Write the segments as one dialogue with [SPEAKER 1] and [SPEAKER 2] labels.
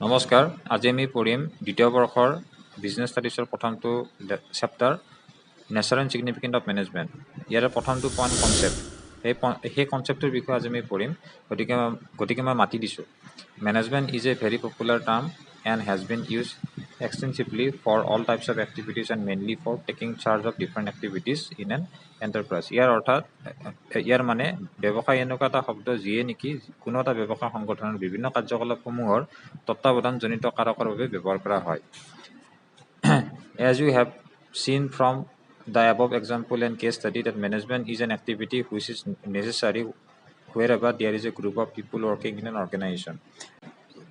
[SPEAKER 1] নমস্কাৰ, আজি আমি পঢ়িম দ্বিতীয় বৰ্ষৰ বিজনেছ ষ্টাডিজৰ প্ৰথমটো chapter nature and significant of management. ইয়াৰে প্ৰথমটো পইণ্ট কনচেপ্ট, সেই কনচেপ্টটোৰ বিষয়ে আজি আমি পঢ়িম। গতিকে মই মাতি দিছোঁ। Management is a very popular term and has been use extensively for all types of activities and mainly for taking charge of different activities in an enterprise. ইয়াৰ মানে ব্যৱসায় এনেকুৱা এটা শব্দ যিয়ে নেকি কোনো এটা ব্যৱসায় সংগঠনৰ বিভিন্ন কাৰ্যকলাপসমূহৰ তত্ত্বাৱধানজনিত কাৰকৰ বাবে ব্যৱহাৰ কৰা হয়। As you have seen from the above example and case study that management is an activity which is necessary wherever there is a group of people working in an organization.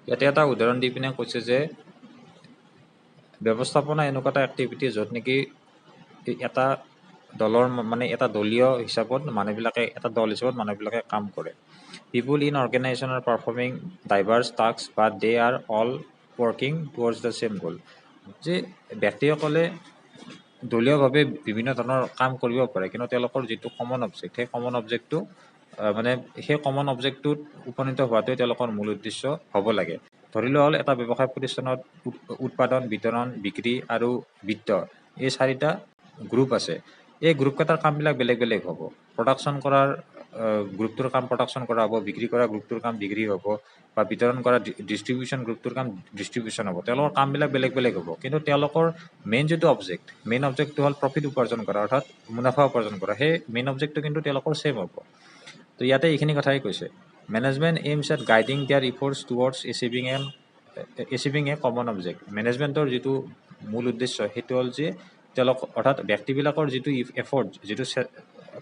[SPEAKER 1] ইয়াতে এটা উদাহৰণ দি পিনে কৈছে যে ব্যৱস্থাপনা এনেকুৱা এটা এক্টিভিটি য'ত নেকি এটা দলৰ মানে এটা দলীয় হিচাপত মানুহবিলাকে এটা দল হিচাপত মানুহবিলাকে কাম কৰে। People in organization are performing diverse tasks but they are all working towards the same goal. যে ব্যক্তিসকলে দলীয়ভাৱে বিভিন্ন ধৰণৰ কাম কৰিব পাৰে, কিন্তু তেওঁলোকৰ যিটো কমন অবজেক্ট, সেই কমন অবজেক্টটো সেই কমন অবজেক্টটোত উপনীত হোৱাটোৱে তেওঁলোকৰ মূল উদ্দেশ্য হ'ব লাগে। ধৰি লোৱা হ'ল এটা ব্যৱসায় প্ৰতিষ্ঠানত উৎপাদন, বিতৰণ, বিক্ৰী আৰু বিত্ত এই চাৰিটা গ্ৰুপ আছে। এই গ্ৰুপকেইটাৰ কামবিলাক বেলেগ বেলেগ হ'ব। প্ৰডাকশ্যন কৰাৰ গ্ৰুপটোৰ কাম প্ৰডাকশ্যন কৰা হ'ব, বিক্ৰী কৰা গ্ৰুপটোৰ কাম বিক্ৰী হ'ব, বা বিতৰণ কৰা ডিষ্ট্ৰিবিউশ্যন গ্ৰুপটোৰ কাম ডিষ্ট্ৰিবিউশ্যন হ'ব। তেওঁলোকৰ কামবিলাক বেলেগ বেলেগ হ'ব, কিন্তু তেওঁলোকৰ মেইন যিটো মেইন অবজেক্টটো হ'ল প্ৰফিট উপাৰ্জন কৰা, অৰ্থাৎ মুনাফা উপাৰ্জন কৰা। সেই মেইন অবজেক্টটো কিন্তু তেওঁলোকৰ ছেম হ'ব। তো ইয়াতে এইখিনি কথাই কৈছে। Management aims at guiding their efforts towards achieving a common object. মেনেজমেণ্টৰ যিটো মূল উদ্দেশ্য সেইটো হ'ল যে অৰ্থাৎ ব্যক্তিবিলাকৰ যিটো এফৰ্ট, যিটো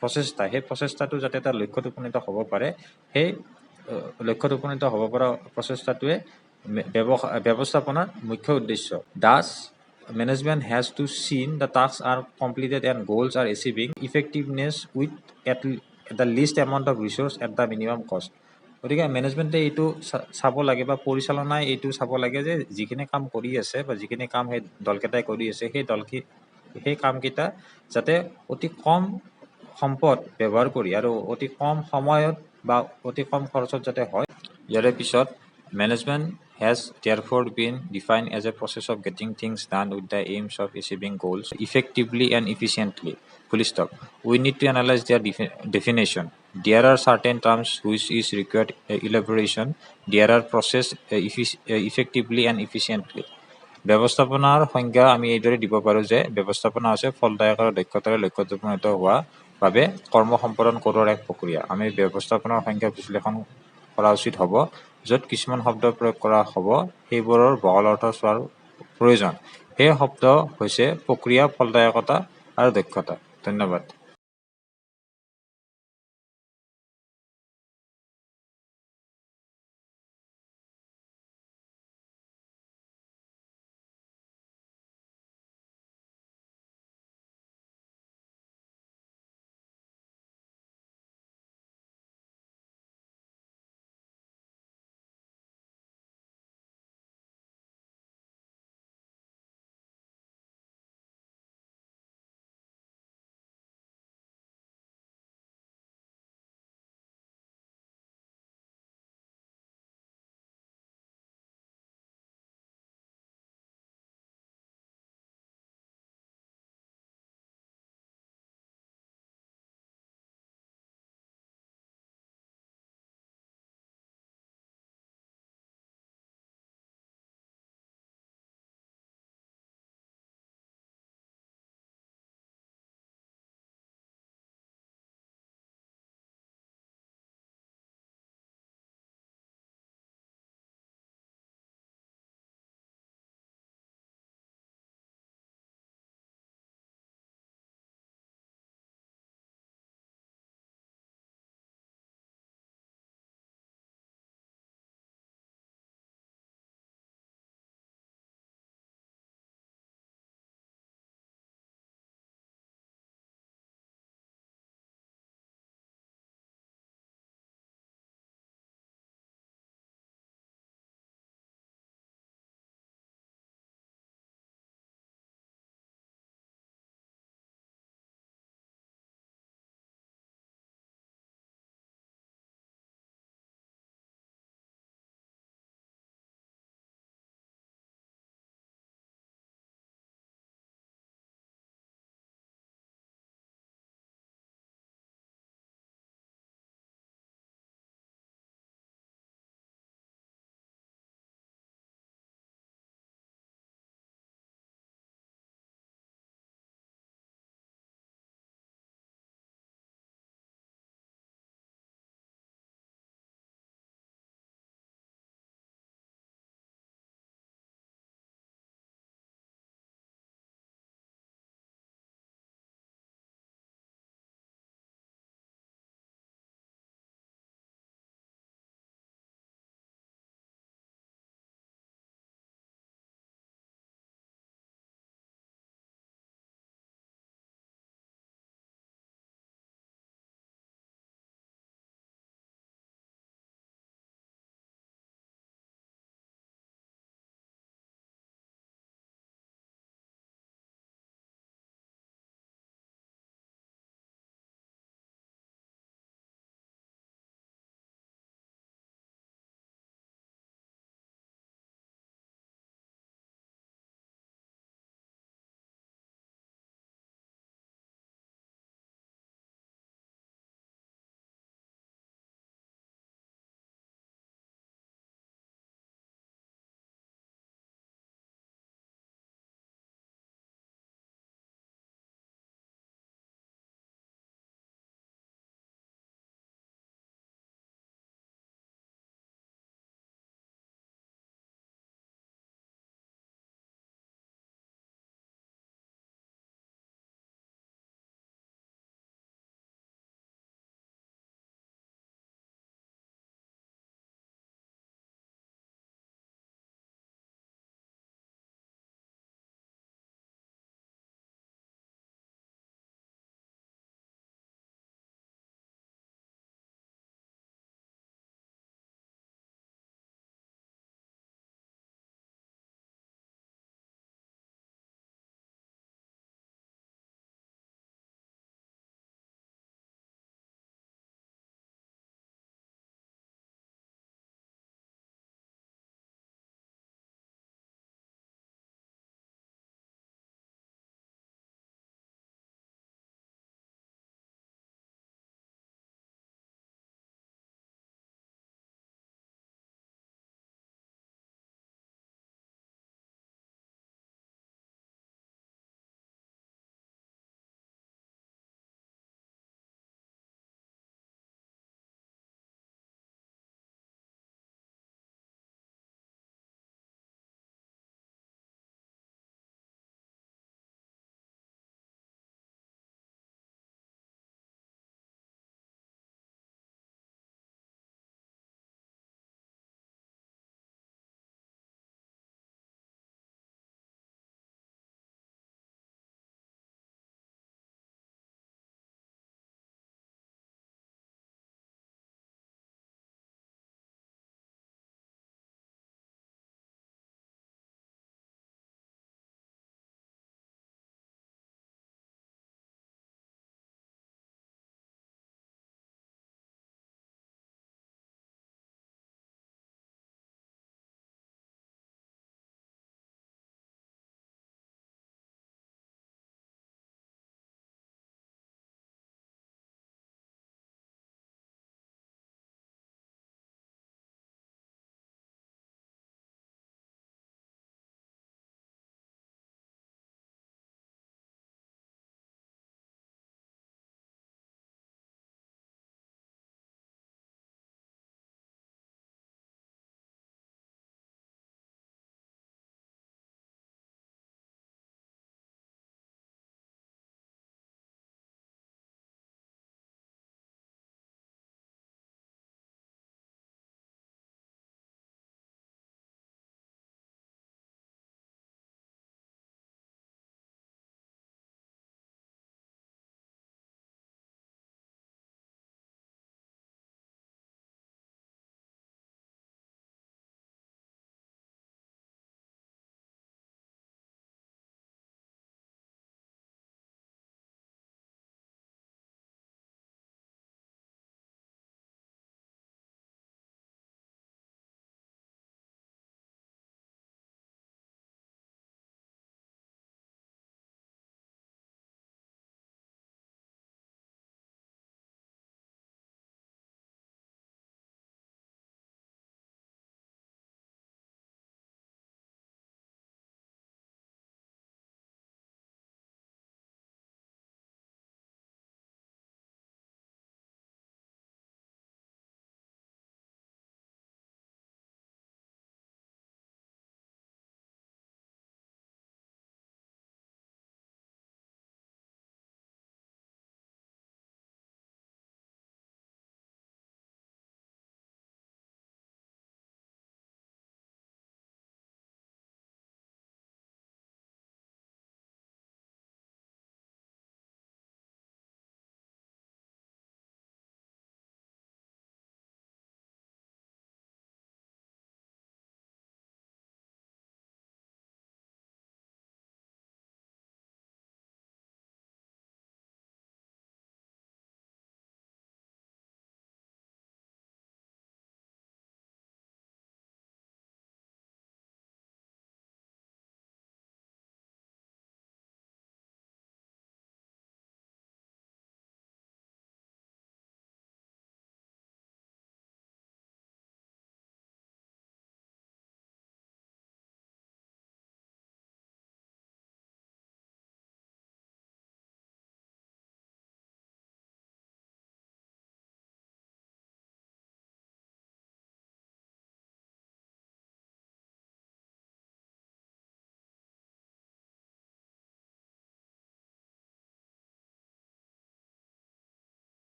[SPEAKER 1] প্ৰচেষ্টা, সেই প্ৰচেষ্টাটো যাতে এটা লক্ষ্যত উপনীত হ'ব পাৰে, সেই লক্ষ্যত উপনীত হ'ব পৰা প্ৰচেষ্টাটোৱে ব্যৱস্থাপনাৰ মুখ্য উদ্দেশ্য। Thus, management has to see the tasks are completed and goals are achieving effectiveness with at the least amount of resource at the minimum cost. গতিকে মেনেজমেণ্টে এইটো চাব লাগে বা পৰিচালনাই এইটো চাব লাগে যে যিখিনি কাম কৰি আছে বা যিখিনি কাম সেই দলকেইটাই কৰি আছে, সেই কামকেইটা যাতে অতি কম সম্পদ ব্যৱহাৰ কৰি আৰু অতি কম সময়ত বা অতি কম খৰচত যাতে হয়। ইয়াৰে পিছত management has therefore been defined as a process of getting things done with the aims of achieving goals effectively and efficiently. Full stop. We need to analyze their definition. There are certain terms which is required elaboration. There are process effectively and efficiently. ব্যৱস্থাপনাৰ সংজ্ঞা আমি এইদৰে দিব পাৰোঁ যে ব্যৱস্থাপনা হৈছে ফলদায়ক আৰু দক্ষতাৰে লক্ষ্যত উপনীত হোৱা বাবে কৰ্ম সম্পাদন কৰোৱাৰ এক প্ৰক্ৰিয়া। আমি ব্যৱস্থাপনাৰ সংজ্ঞা বিশ্লেষণ কৰা উচিত হ'ব, য'ত কিছুমান শব্দ প্ৰয়োগ কৰা হ'ব, সেইবোৰৰ বহল অৰ্থ চোৱাৰ প্ৰয়োজন। সেই শব্দ হৈছে প্ৰক্ৰিয়া, ফলদায়কতা আৰু দক্ষতা। ধন্যবাদ।